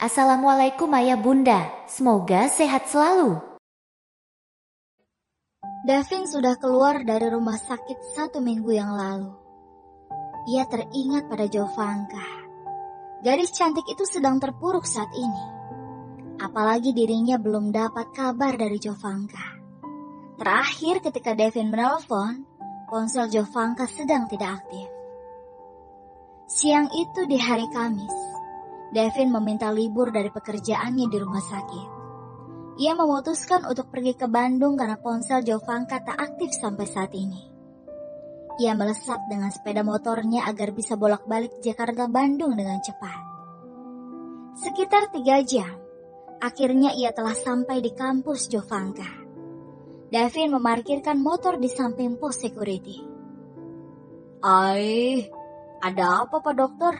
Assalamualaikum ayah bunda, semoga sehat selalu. Davin sudah keluar dari rumah sakit 1 minggu yang lalu. Ia teringat pada Jovanka. Gadis cantik itu sedang terpuruk saat ini. Apalagi dirinya belum dapat kabar dari Jovanka. Terakhir ketika Davin menelpon, ponsel Jovanka sedang tidak aktif. Siang itu di hari Kamis, Davin meminta libur dari pekerjaannya di rumah sakit. Ia memutuskan untuk pergi ke Bandung karena ponsel Jovanka tak aktif sampai saat ini. Ia melesat dengan sepeda motornya agar bisa bolak-balik Jakarta-Bandung dengan cepat. Sekitar 3 jam, akhirnya ia telah sampai di kampus Jovanka. Davin memarkirkan motor di samping pos security. Ada apa Pak Dokter?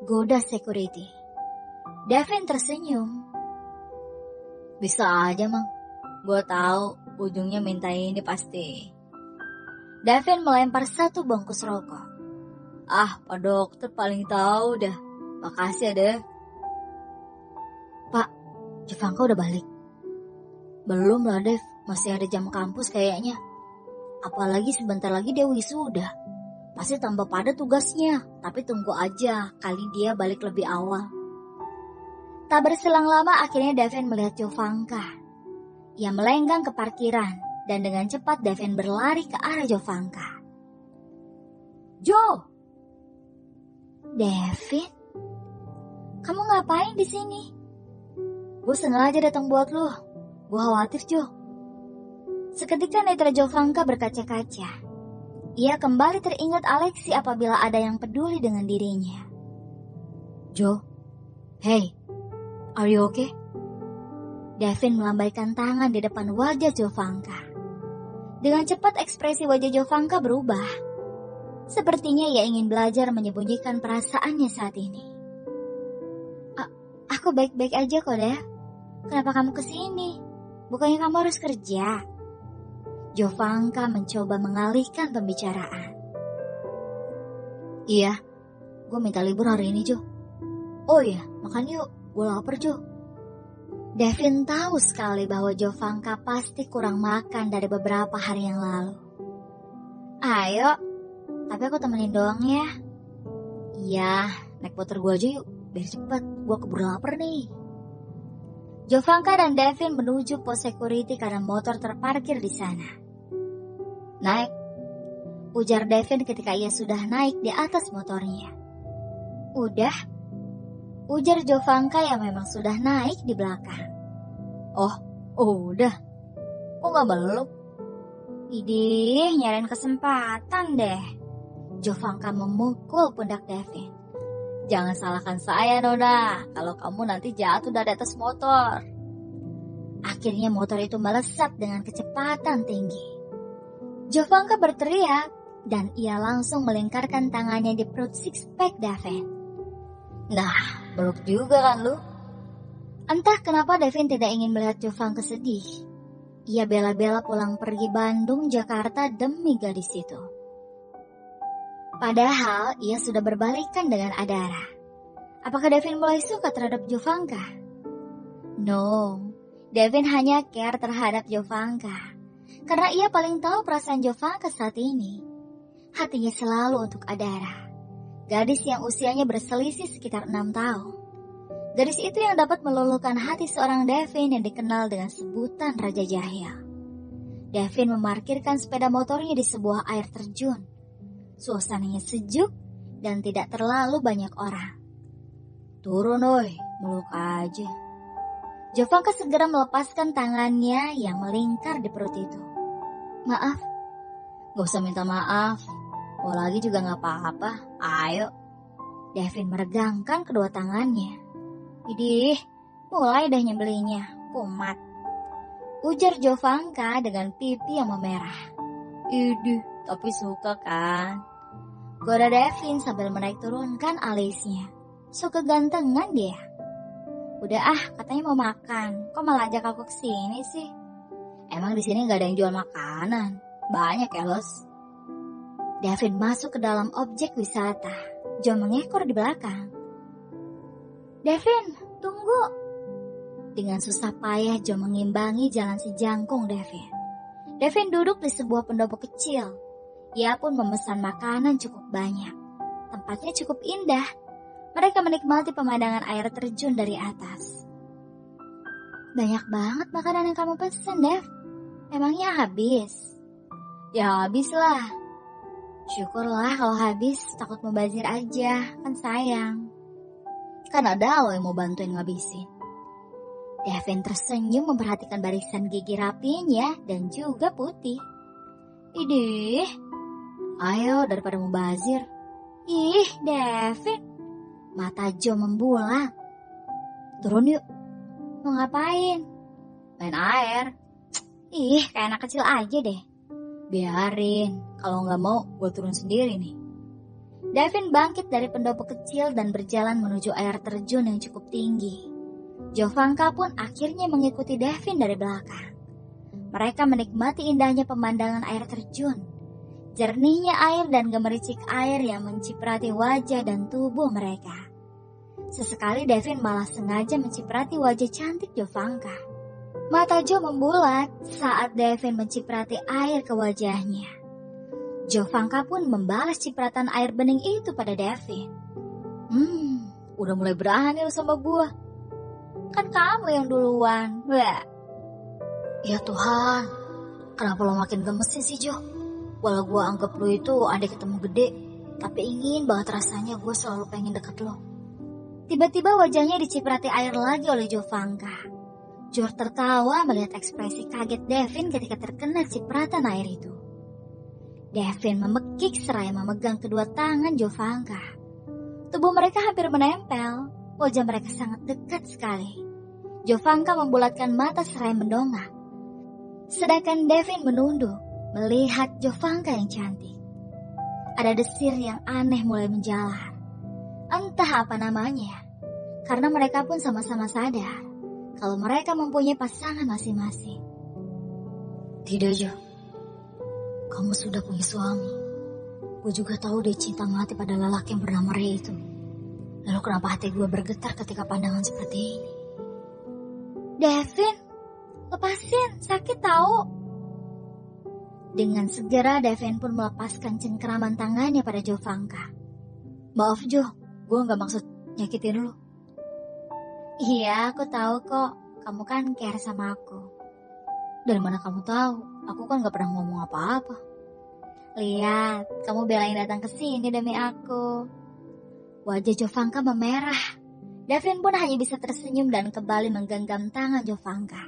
Goda security. Davin tersenyum. Bisa aja Mang, gue tahu ujungnya minta ini pasti. Davin melempar 1 bungkus rokok. Pak Dokter paling tahu dah. Makasih ya Dev. Pak, Jovanka udah balik? Belum lah Dev, masih ada jam kampus kayaknya. Apalagi sebentar lagi dia wisuda. Pasti tambah padat tugasnya, tapi tunggu aja, kali dia balik lebih awal. Tak berselang lama akhirnya Davin melihat Jovanka. Ia melenggang ke parkiran dan dengan cepat Davin berlari ke arah Jovanka. Jo! Davin? Kamu ngapain di sini? Gue sengaja datang buat lo. Gue khawatir Jo. Seketika netra Jovanka berkaca-kaca. Ia kembali teringat Alexi apabila ada yang peduli dengan dirinya. Jo, hey, are you okay? Davin melambaikan tangan di depan wajah Jovanka. Dengan cepat ekspresi wajah Jovanka berubah. Sepertinya ia ingin belajar menyembunyikan perasaannya saat ini. Aku baik-baik aja kok, Dev. Kenapa kamu kesini? Bukannya kamu harus kerja? Jovanka mencoba mengalihkan pembicaraan. Iya, gue minta libur hari ini Jo. Oh iya, makan yuk, gue lapar Jo. Davin tahu sekali bahwa Jovanka pasti kurang makan dari beberapa hari yang lalu. Ayo, tapi aku temenin doang ya. Iya, naik motor gue aja yuk, biar cepet, gue keburu lapar nih. Jovanka dan Davin menuju pos security karena motor terparkir di sana. Naik, ujar Davin ketika ia sudah naik di atas motornya. Udah, ujar Jovanka yang memang sudah naik di belakang. Oh, udah. Kok gak belum? Idih, nyariin kesempatan deh. Jovanka memukul pundak Davin. Jangan salahkan saya Nona, kalau kamu nanti jatuh dari atas motor. Akhirnya motor itu melesat dengan kecepatan tinggi. Jovanka berteriak dan ia langsung melingkarkan tangannya di perut six-pack Davin. Nah, belum juga kan lu? Entah kenapa Davin tidak ingin melihat Jovanka sedih. Ia bela-bela pulang pergi Bandung, Jakarta demi gadis itu. Padahal ia sudah berbalikan dengan Adara. Apakah Davin mulai suka terhadap Jovanka? No, Davin hanya care terhadap Jovanka. Karena ia paling tahu perasaan Jovanka saat ini. Hatinya selalu untuk Adara. Gadis yang usianya berselisih sekitar 6 tahun. Gadis itu yang dapat meluluhkan hati seorang Davin yang dikenal dengan sebutan Raja Jahil. Davin memarkirkan sepeda motornya di sebuah air terjun. Suasananya sejuk dan tidak terlalu banyak orang. Turun oi, meluk aja. Jovanka segera melepaskan tangannya yang melingkar di perut itu. Maaf. Gak usah minta maaf. Mau lagi juga gak apa-apa. Ayo. Davin meregangkan kedua tangannya. Idih, mulai dah nyebelinya. Kumat. Ujar Jovanka dengan pipi yang memerah. Idih, tapi suka kan? Goda Davin sambil menaik turunkan alisnya. So kegantengan dia. Udah katanya mau makan. Kok malah ajak aku kesini sih? Emang di sini gak ada yang jual makanan? Banyak ya los. Davin masuk ke dalam objek wisata. Jo mengekor di belakang. Devin, tunggu. Dengan susah payah Joe mengimbangi jalan si jangkung Devin. Devin duduk di sebuah pendopo kecil. Ia pun memesan makanan cukup banyak. Tempatnya cukup indah. Mereka menikmati pemandangan air terjun dari atas. Banyak banget makanan yang kamu pesan, Dev. Emangnya habis? Ya habis lah. Syukurlah kalau habis, takut mubazir aja, kan sayang. Kan ada lo yang mau bantuin ngabisin. Devin tersenyum memperhatikan barisan gigi rapinya dan juga putih. Idih, ayo daripada mubazir. Ih, Devin. Mata Joe membulat. Turun yuk. Mau ngapain? Main air. Ih, kayak anak kecil aja deh. Biarin, kalau nggak mau gue turun sendiri nih. Devin bangkit dari pendopo kecil dan berjalan menuju air terjun yang cukup tinggi. Jovanka pun akhirnya mengikuti Devin dari belakang. Mereka menikmati indahnya pemandangan air terjun. Jernihnya air dan gemericik air yang menciprati wajah dan tubuh mereka. Sesekali Devin malah sengaja menciprati wajah cantik Jovanka. Mata Joe membulat saat Devin menciprati air ke wajahnya. Jovanka pun membalas cipratan air bening itu pada Devin. Udah mulai berani lu sama gua. Kan kamu yang duluan. Wah. Ya Tuhan, kenapa lo makin gemesin sih Jo? Walau gue anggap lo itu adik ketemu gede, tapi ingin banget rasanya gue selalu pengen deket lo. Tiba-tiba wajahnya diciprati air lagi oleh Jovanka. Jor tertawa melihat ekspresi kaget Devin ketika terkena cipratan air itu. Devin memekik seraya memegang kedua tangan Jovanka. Tubuh mereka hampir menempel, wajah mereka sangat dekat sekali. Jovanka membulatkan mata seraya mendongak. Sedangkan Devin menunduk melihat Jovanka yang cantik. Ada desir yang aneh mulai menjalar. Entah apa namanya, karena mereka pun sama-sama sadar kalau mereka mempunyai pasangan masing-masing. Tidak Jo, kamu sudah punya suami. Gue juga tahu dia cinta mati pada lelaki yang bernama Ray itu. Lalu kenapa hati gue bergetar ketika pandangan seperti ini? Devin, lepasin, sakit tahu. Dengan segera Devin pun melepaskan cengkeraman tangannya pada Jovanka. Maaf Jo, gue gak maksud nyakitin lu. Iya, aku tahu kok. Kamu kan care sama aku. Dari mana kamu tahu? Aku kan gak pernah ngomong apa-apa. Lihat, kamu belain datang ke sini demi aku. Wajah Jovanka memerah. Devin pun hanya bisa tersenyum dan kembali menggenggam tangan Jovanka.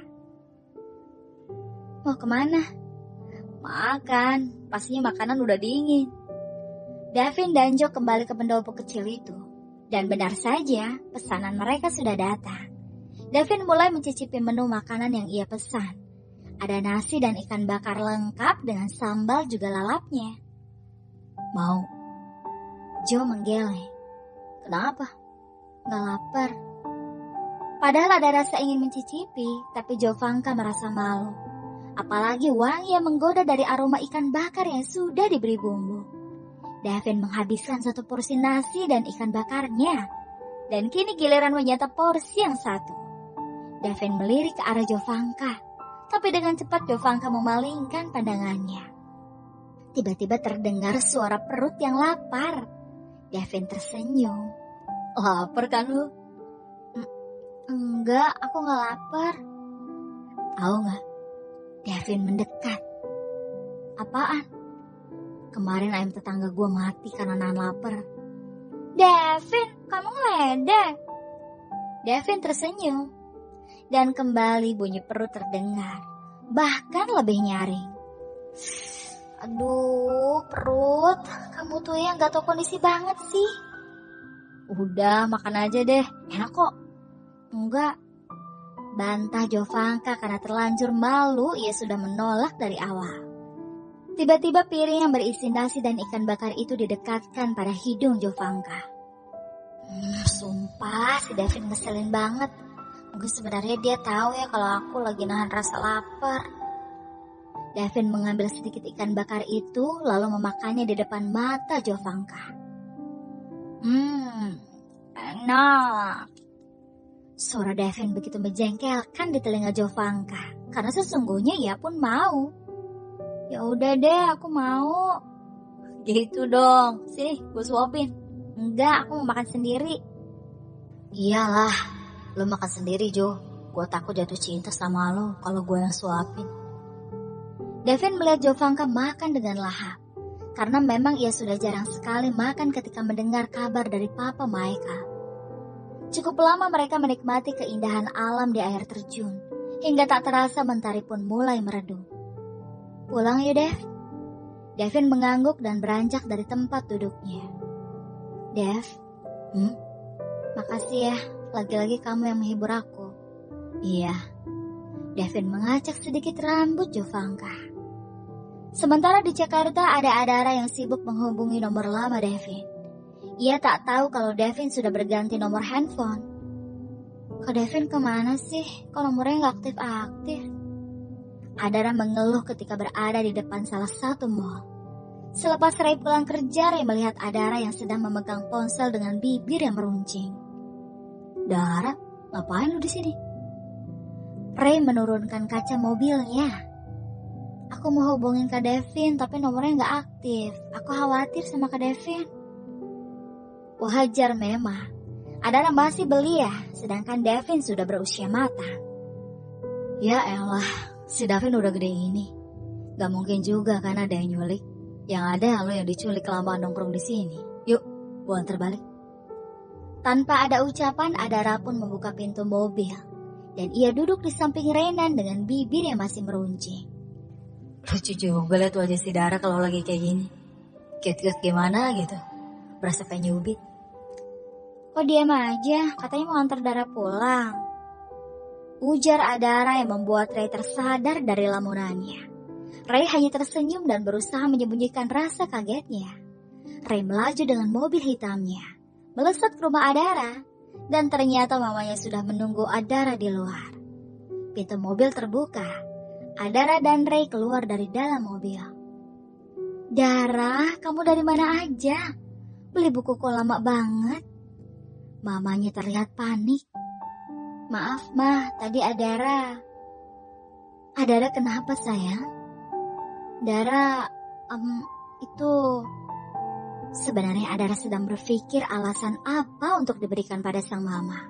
Mau kemana? Makan, pastinya makanan udah dingin. Devin dan Jo kembali ke pendopo kecil itu. Dan benar saja, pesanan mereka sudah datang. Devin mulai mencicipi menu makanan yang ia pesan. Ada nasi dan ikan bakar lengkap dengan sambal juga lalapnya. Mau? Jo menggeleng. Kenapa? Gak lapar. Padahal ada rasa ingin mencicipi, tapi Jovanka merasa malu. Apalagi wangi yang menggoda dari aroma ikan bakar yang sudah diberi bumbu. Devin menghabiskan satu porsi nasi dan ikan bakarnya. Dan kini giliran menyantap porsi yang satu. Devin melirik ke arah Jovanka. Tapi dengan cepat Jovanka memalingkan pandangannya. Tiba-tiba terdengar suara perut yang lapar. Devin tersenyum. Lapar kan lu? Enggak, aku gak lapar. Tahu gak? Devin mendekat. Apaan? Kemarin ayam tetangga gue mati karena nahan lapar. Devin, kamu ngeledek. Devin tersenyum. Dan kembali bunyi perut terdengar. Bahkan lebih nyaring. Aduh, perut. Kamu tuh yang gak tau kondisi banget sih. Udah, makan aja deh. Enak kok. Enggak. Bantah Jovanka karena terlanjur malu ia sudah menolak dari awal. Tiba-tiba piring yang berisi nasi dan ikan bakar itu didekatkan pada hidung Jovanka. Sumpah si Devin ngeselin banget. Mungkin sebenarnya dia tahu ya kalau aku lagi nahan rasa lapar. Devin mengambil sedikit ikan bakar itu lalu memakannya di depan mata Jovanka. Enak. Suara Devin begitu menjengkelkan di telinga Jovanka, karena sesungguhnya ia pun mau. Ya udah deh, aku mau. Gitu dong, sini gue suapin. Enggak, aku mau makan sendiri. Iyalah, lo makan sendiri Jo. Gue takut jatuh cinta sama lo kalau gue yang suapin. Devin melihat Jovanka makan dengan lahap, karena memang ia sudah jarang sekali makan ketika mendengar kabar dari Papa Michael. Cukup lama mereka menikmati keindahan alam di air terjun, hingga tak terasa mentari pun mulai meredup. Pulang yuk Dev. Devin mengangguk dan beranjak dari tempat duduknya. Dev, makasih ya, lagi-lagi kamu yang menghibur aku. Iya. Devin mengacak sedikit rambut Jovanka. Sementara di Jakarta ada Adara yang sibuk menghubungi nomor lama Devin. Ia tak tahu kalau Devin sudah berganti nomor handphone. Kak Devin kemana sih? Kok nomornya nggak aktif-aktif? Adara mengeluh ketika berada di depan salah satu mall. Selepas Ray pulang kerja, Ray melihat Adara yang sedang memegang ponsel dengan bibir yang meruncing. Dara, ngapain lu di sini? Ray menurunkan kaca mobilnya. Aku mau hubungin Kak Devin, tapi nomornya nggak aktif. Aku khawatir sama Kak Devin. Wajar memang. Adara masih belia, sedangkan Devin sudah berusia matang. Ya elah, si Devin udah gede ini. Gak mungkin juga kan ada yang nyulik. Yang ada lo yang diculik kelamaan nongkrong di sini. Yuk, gua antar balik. Tanpa ada ucapan, Adara pun membuka pintu mobil. Dan ia duduk di samping Renan dengan bibir yang masih meruncing. Lucu juga liat wajah si Dara kalau lagi kayak gini. Cute-cute gimana gitu. Berasa kayak nyubit. Kok diam aja, katanya mau antar Dara pulang. Ujar Adara yang membuat Ray tersadar dari lamunannya. Ray hanya tersenyum dan berusaha menyembunyikan rasa kagetnya. Ray melaju dengan mobil hitamnya, melesat ke rumah Adara, dan ternyata mamanya sudah menunggu Adara di luar. Pintu mobil terbuka, Adara dan Ray keluar dari dalam mobil. Dara, kamu dari mana aja? Beli buku kok lama banget. Mamanya terlihat panik. Maaf mah, tadi Adara. Adara kenapa sayang? Dara, itu... Sebenarnya Adara sedang berpikir alasan apa untuk diberikan pada sang mama.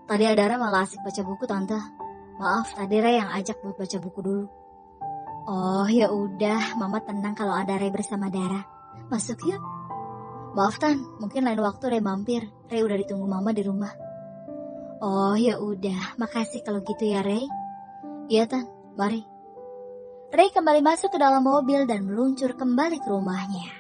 Tadi Adara malah asik baca buku tante. Maaf, tadi Ray yang ajak buat baca buku dulu. Oh ya udah, mama tenang kalau ada Ray bersama Dara. Masuk yuk. Maaf Tan, mungkin lain waktu Ray mampir. Ray udah ditunggu mama di rumah. Oh ya udah, makasih kalau gitu ya Ray. Iya Tan, mari. Ray kembali masuk ke dalam mobil dan meluncur kembali ke rumahnya.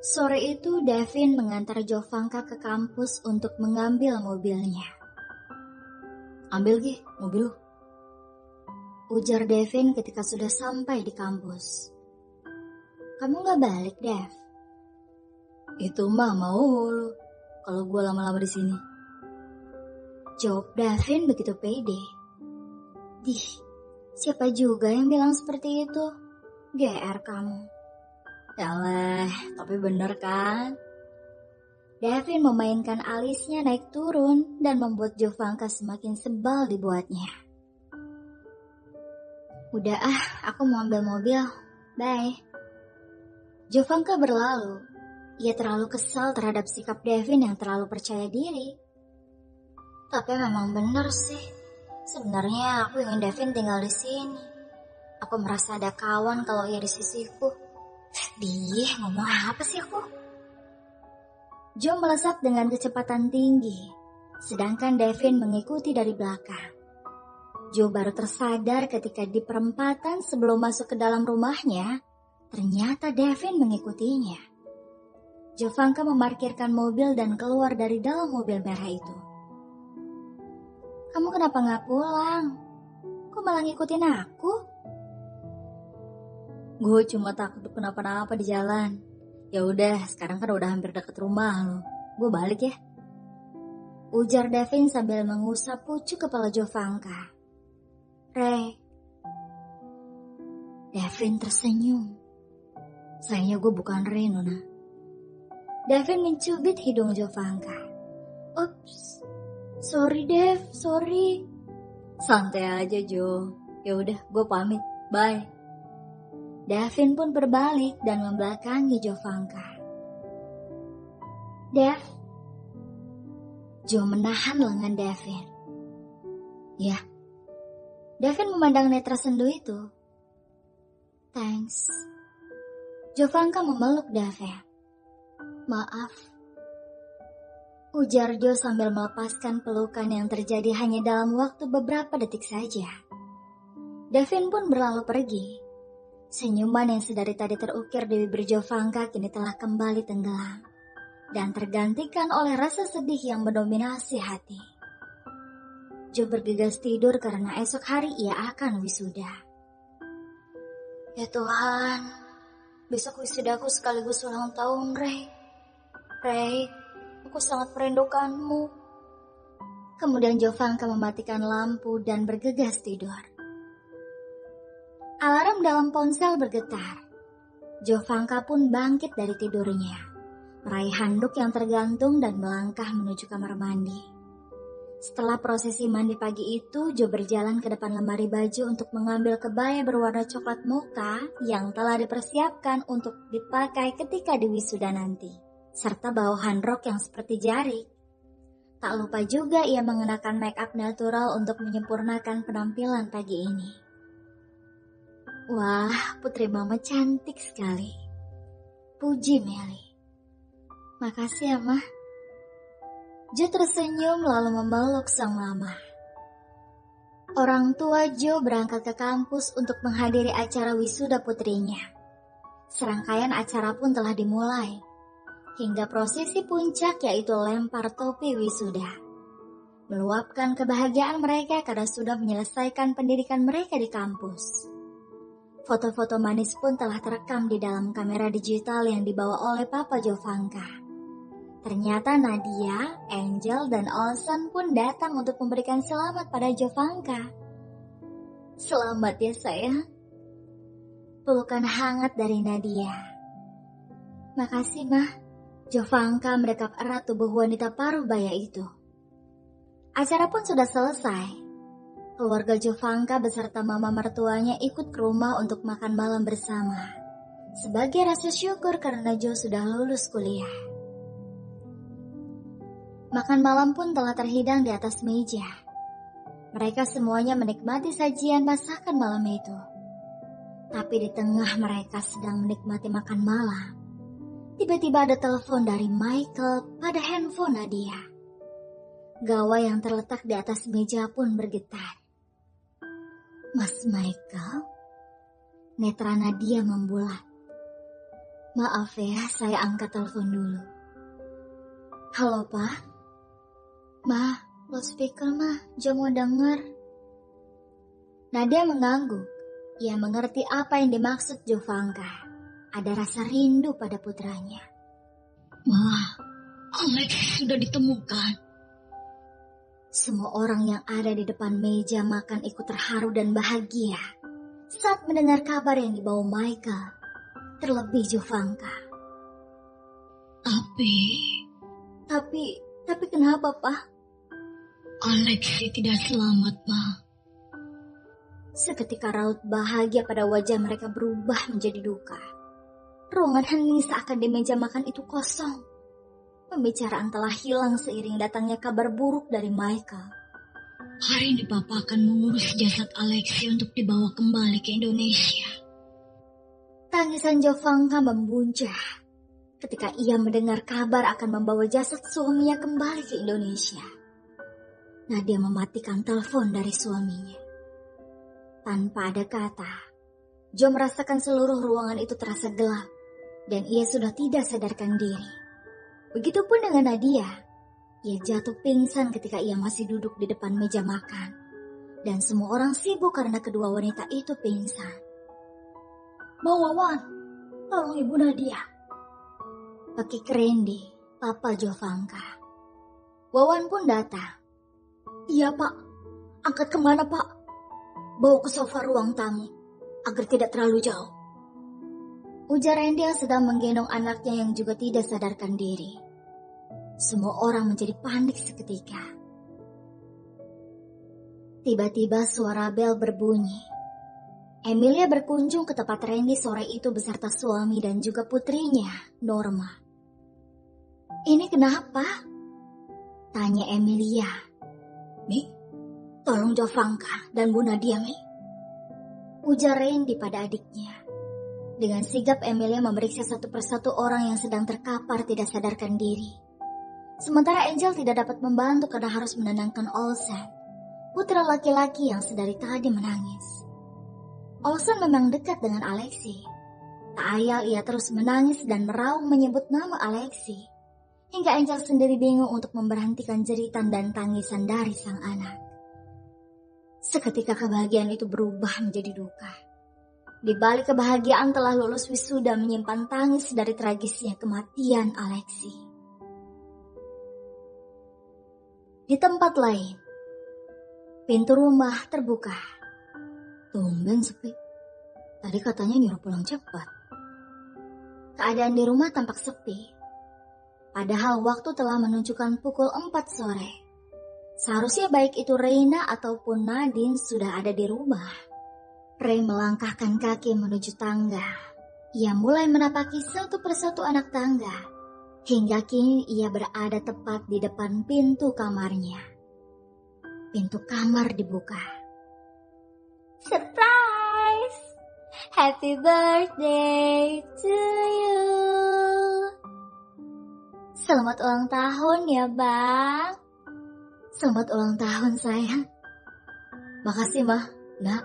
Sore itu Devin mengantar Jovanka ke kampus untuk mengambil mobilnya. Ambil Gi, mobil lu. Ujar Devin ketika sudah sampai di kampus. Kamu gak balik, Dev? Itu mah mau lu, kalau gue lama-lama di sini. Jawab Devin begitu pede. Dih, siapa juga yang bilang seperti itu? GR kamu. Yalah, tapi bener kan? Devin memainkan alisnya naik turun dan membuat Jovanka semakin sebal dibuatnya. Udah aku mau ambil mobil. Bye. Jovanka berlalu. Ia terlalu kesal terhadap sikap Devin yang terlalu percaya diri. Tapi memang benar sih. Sebenarnya aku ingin Devin tinggal di sini. Aku merasa ada kawan kalau ia di sisiku. Dih, ngomong apa sih aku? Joe melesat dengan kecepatan tinggi, sedangkan Devin mengikuti dari belakang. Joe baru tersadar ketika di perempatan sebelum masuk ke dalam rumahnya, ternyata Devin mengikutinya. Jovanka memarkirkan mobil dan keluar dari dalam mobil merah itu. Kamu kenapa gak pulang? Kok malah ngikutin aku? Gue cuma takut kenapa-napa di jalan. Ya udah, sekarang kan udah hampir deket rumah lo. Gue balik ya. Ujar Devin sambil mengusap pucuk kepala Jovanka. Ray. Devin tersenyum. Sayangnya gue bukan Ray, Nona. Devin mencubit hidung Jovanka. Ups, sorry Dev, sorry. Santai aja Jo, yaudah gue pamit, bye. Devin pun berbalik dan membelakangi Jovanka. Dev. Jo menahan lengan Devin. Ya. Devin memandang netra sendu itu. Thanks. Jovanka memeluk Devin. Maaf. Ujar Jo sambil melepaskan pelukan yang terjadi hanya dalam waktu beberapa detik saja. Devin pun berlalu pergi. Senyuman yang sedari tadi terukir di bibir Jovanka kini telah kembali tenggelam dan tergantikan oleh rasa sedih yang mendominasi hati. Jo bergegas tidur karena esok hari ia akan wisuda. Ya Tuhan, besok wisudaku sekaligus ulang tahun, Rey. Rey, aku sangat merindukanmu. Kemudian Jovanka mematikan lampu dan bergegas tidur. Alarm dalam ponsel bergetar. Jovanka pun bangkit dari tidurnya, meraih handuk yang tergantung dan melangkah menuju kamar mandi. Setelah prosesi mandi pagi itu, Jo berjalan ke depan lemari baju untuk mengambil kebaya berwarna coklat mocha yang telah dipersiapkan untuk dipakai ketika di wisuda nanti, serta bawahan rok yang seperti jari. Tak lupa juga ia mengenakan make up natural untuk menyempurnakan penampilan pagi ini. Wah, putri mama cantik sekali. Puji Meli. Makasih ya, Mah. Jo tersenyum lalu memeluk sang mama. Orang tua Jo berangkat ke kampus untuk menghadiri acara wisuda putrinya. Serangkaian acara pun telah dimulai, hingga prosesi puncak yaitu lempar topi wisuda. Meluapkan kebahagiaan mereka karena sudah menyelesaikan pendidikan mereka di kampus. Foto-foto manis pun telah terekam di dalam kamera digital yang dibawa oleh Papa Jovanka. Ternyata Nadia, Angel, dan Olsen pun datang untuk memberikan selamat pada Jovanka. Selamat ya sayang. Pelukan hangat dari Nadia. Makasih Mah. Jovanka mendekap erat tubuh wanita paruh baya itu. Acara pun sudah selesai. Keluarga Jovanka beserta mama mertuanya ikut ke rumah untuk makan malam bersama. Sebagai rasa syukur karena Jo sudah lulus kuliah. Makan malam pun telah terhidang di atas meja. Mereka semuanya menikmati sajian masakan malam itu. Tapi di tengah mereka sedang menikmati makan malam, tiba-tiba ada telepon dari Michael pada handphone Nadia. Gawai yang terletak di atas meja pun bergetar. Mas Michael? Netra Nadia membulat. Maaf ya, saya angkat telepon dulu. Halo Pak? Ma, loudspeaker Ma, Jo mau denger. Nadia mengangguk. Ia mengerti apa yang dimaksud Jovanka. Ada rasa rindu pada putranya. Ma, Alex sudah ditemukan. Semua orang yang ada di depan meja makan ikut terharu dan bahagia saat mendengar kabar yang dibawa Michael, terlebih Jovanka. Tapi kenapa, Pak? Alexi tidak selamat, Ma. Seketika raut bahagia pada wajah mereka berubah menjadi duka. Ruangan hening seakan di meja makan itu kosong. Pembicaraan telah hilang seiring datangnya kabar buruk dari Michael. Hari ini Papa akan mengurus jasad Alexi untuk dibawa kembali ke Indonesia. Tangisan Jovanka membuncah ketika ia mendengar kabar akan membawa jasad suaminya kembali ke Indonesia. Nadia mematikan telepon dari suaminya. Tanpa ada kata, Jo merasakan seluruh ruangan itu terasa gelap dan ia sudah tidak sadarkan diri. Begitupun dengan Nadia. Ia jatuh pingsan ketika ia masih duduk di depan meja makan. Dan semua orang sibuk karena kedua wanita itu pingsan. Bang Wawan, tolong Ibu Nadia. Pakai Randy, Papa Jovanka. Wawan pun datang. Iya Pak, angkat kemana Pak? Bawa ke sofa ruang tamu, agar tidak terlalu jauh. Ujar Randy yang sedang menggendong anaknya yang juga tidak sadarkan diri. Semua orang menjadi panik seketika. Tiba-tiba suara bel berbunyi. Emilia berkunjung ke tempat Randy sore itu beserta suami dan juga putrinya, Norma. "Ini kenapa?" tanya Emilia. "Mi, tolong Jovanka dan Bu Nadia, Mi," ujar Randy pada adiknya. Dengan sigap Emilia memeriksa satu persatu orang yang sedang terkapar tidak sadarkan diri. Sementara Angel tidak dapat membantu karena harus menenangkan Olsen, putra laki-laki yang sedari tadi menangis. Olsen memang dekat dengan Alexi. Tak ayal ia terus menangis dan meraung menyebut nama Alexi. Hingga Angel sendiri bingung untuk memberhentikan jeritan dan tangisan dari sang anak. Seketika kebahagiaan itu berubah menjadi duka. Di balik kebahagiaan telah lulus wisuda menyimpan tangis dari tragisnya kematian Alexi. Di tempat lain, pintu rumah terbuka. Tumben sepi. Tadi katanya nyuruh pulang cepat. Keadaan di rumah tampak sepi. Padahal waktu telah menunjukkan pukul 4 sore. Seharusnya baik itu Reina ataupun Nadine sudah ada di rumah. Ray melangkahkan kaki menuju tangga. Ia mulai menapaki satu persatu anak tangga. Hingga kini ia berada tepat di depan pintu kamarnya. Pintu kamar dibuka. "Surprise! Happy birthday to you!" "Selamat ulang tahun ya, Bang." "Selamat ulang tahun, sayang." "Makasih, Mah, Nak,"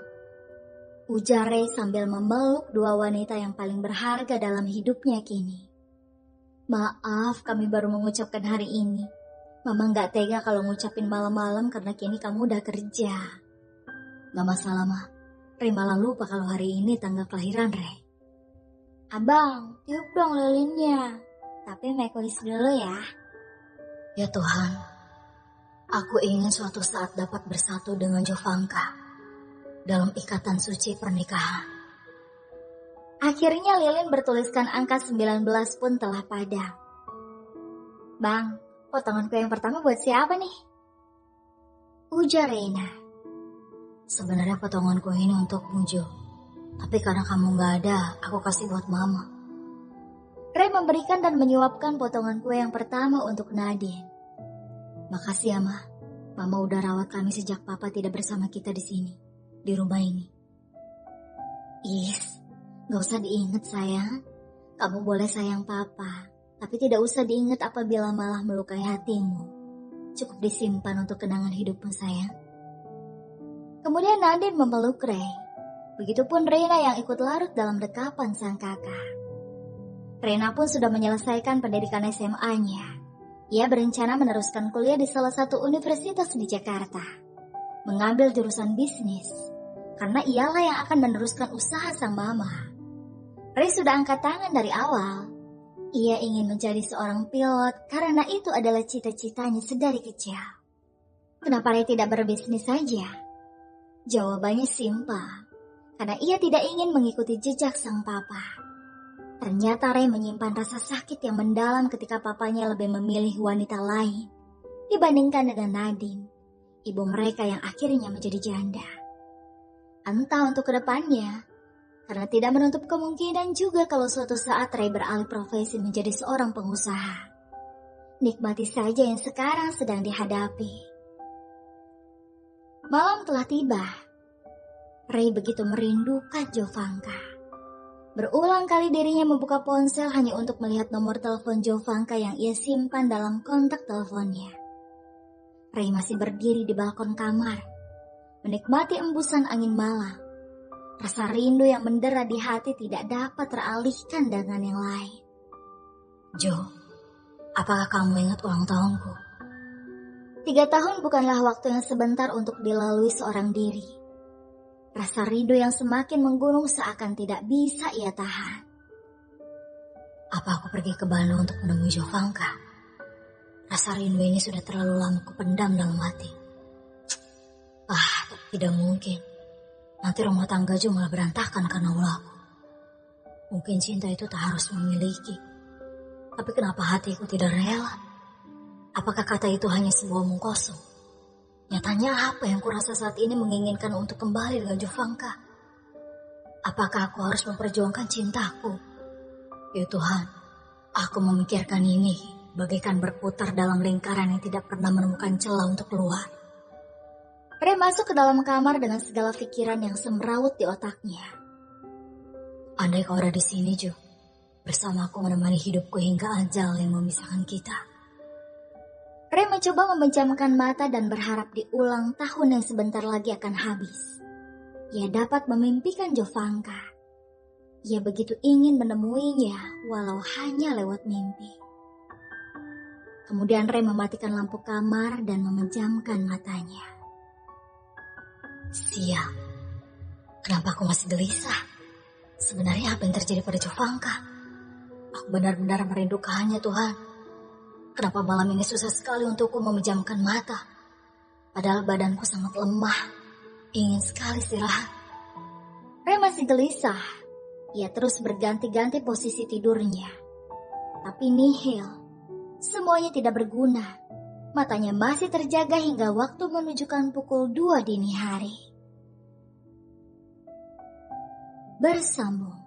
ujar Ray sambil memeluk dua wanita yang paling berharga dalam hidupnya kini. "Maaf, kami baru mengucapkan hari ini. Mama gak tega kalau ngucapin malam-malam karena kini kamu udah kerja." "Gak masalah, Ma. Ray malah lupa kalau hari ini tanggal kelahiran Ray." "Abang, tiup dong lilinnya. Tapi make wish dulu ya." "Ya Tuhan, aku ingin suatu saat dapat bersatu dengan Jovanka dalam ikatan suci pernikahan." Akhirnya lilin bertuliskan angka 19 pun telah padam. "Bang, potongan kue yang pertama buat siapa nih?" ujar Reina. "Sebenarnya potongan kue ini untukmu, Jo. Tapi karena kamu gak ada, aku kasih buat Mama." Ray memberikan dan menyuapkan potongan kue yang pertama untuk Nadine. "Makasih ya, Ma. Mama udah rawat kami sejak Papa tidak bersama kita di sini. Di rumah ini." Gak usah diingat sayang. Kamu boleh sayang Papa, tapi tidak usah diingat apabila malah melukai hatimu. Cukup disimpan untuk kenangan hidupmu sayang. Kemudian Nadine memeluk Ray. Begitupun Reina yang ikut larut dalam dekapan sang kakak. Reina pun sudah menyelesaikan pendidikan SMA-nya. Ia berencana meneruskan kuliah di salah satu universitas di Jakarta. Mengambil jurusan bisnis. Karena ialah yang akan meneruskan usaha sang mama. Ray sudah angkat tangan dari awal. Ia ingin menjadi seorang pilot karena itu adalah cita-citanya sedari kecil. Kenapa Ray tidak berbisnis saja? Jawabannya simpel. Karena ia tidak ingin mengikuti jejak sang papa. Ternyata Ray menyimpan rasa sakit yang mendalam ketika papanya lebih memilih wanita lain dibandingkan dengan Nadine, ibu mereka yang akhirnya menjadi janda. Entah untuk kedepannya, karena tidak menutup kemungkinan juga kalau suatu saat Ray beralih profesi menjadi seorang pengusaha. Nikmati saja yang sekarang sedang dihadapi. Malam telah tiba. Ray begitu merindukan Jovanka. Berulang kali dirinya membuka ponsel hanya untuk melihat nomor telepon Jovanka yang ia simpan dalam kontak teleponnya. Ray masih berdiri di balkon kamar, menikmati embusan angin malam. Rasa rindu yang mendera di hati tidak dapat teralihkan dengan yang lain. Jo, apakah kamu ingat ulang tahunku? 3 tahun bukanlah waktu yang sebentar untuk dilalui seorang diri. Rasa rindu yang semakin menggunung seakan tidak bisa ia tahan. Apa aku pergi ke Bandung untuk menemui Jovanka? Rasa rindu ini sudah terlalu lama kupendam dalam hati. Tidak mungkin. Nanti rumah tangga Jo malah berantakan karena ulahku. Mungkin cinta itu tak harus memiliki. Tapi kenapa hatiku tidak rela? Apakah kata itu hanya sebuah omong kosong? Nyatanya apa yang kurasa saat ini menginginkan untuk kembali dengan Jovanka? Apakah aku harus memperjuangkan cintaku? Ya Tuhan, aku memikirkan ini bagaikan berputar dalam lingkaran yang tidak pernah menemukan celah untuk keluar. Ray masuk ke dalam kamar dengan segala pikiran yang semrawut di otaknya. Andai kau ada di sini, Jo, bersama aku menemani hidupku hingga ajal yang memisahkan kita. Ray mencoba memejamkan mata dan berharap di ulang tahun yang sebentar lagi akan habis. Ia dapat memimpikan Jovanka. Ia begitu ingin menemuinya walau hanya lewat mimpi. Kemudian Ray mematikan lampu kamar dan memejamkan matanya. Sial, kenapa aku masih gelisah? Sebenarnya apa yang terjadi pada Jovanka? Aku benar-benar merindukannya, Tuhan. Kenapa malam ini susah sekali untukku memejamkan mata? Padahal badanku sangat lemah. Ingin sekali istirahat. Ray masih gelisah. Ia terus berganti-ganti posisi tidurnya. Tapi nihil. Semuanya tidak berguna. Matanya masih terjaga hingga waktu menunjukkan pukul 2 dini hari. Bersambung.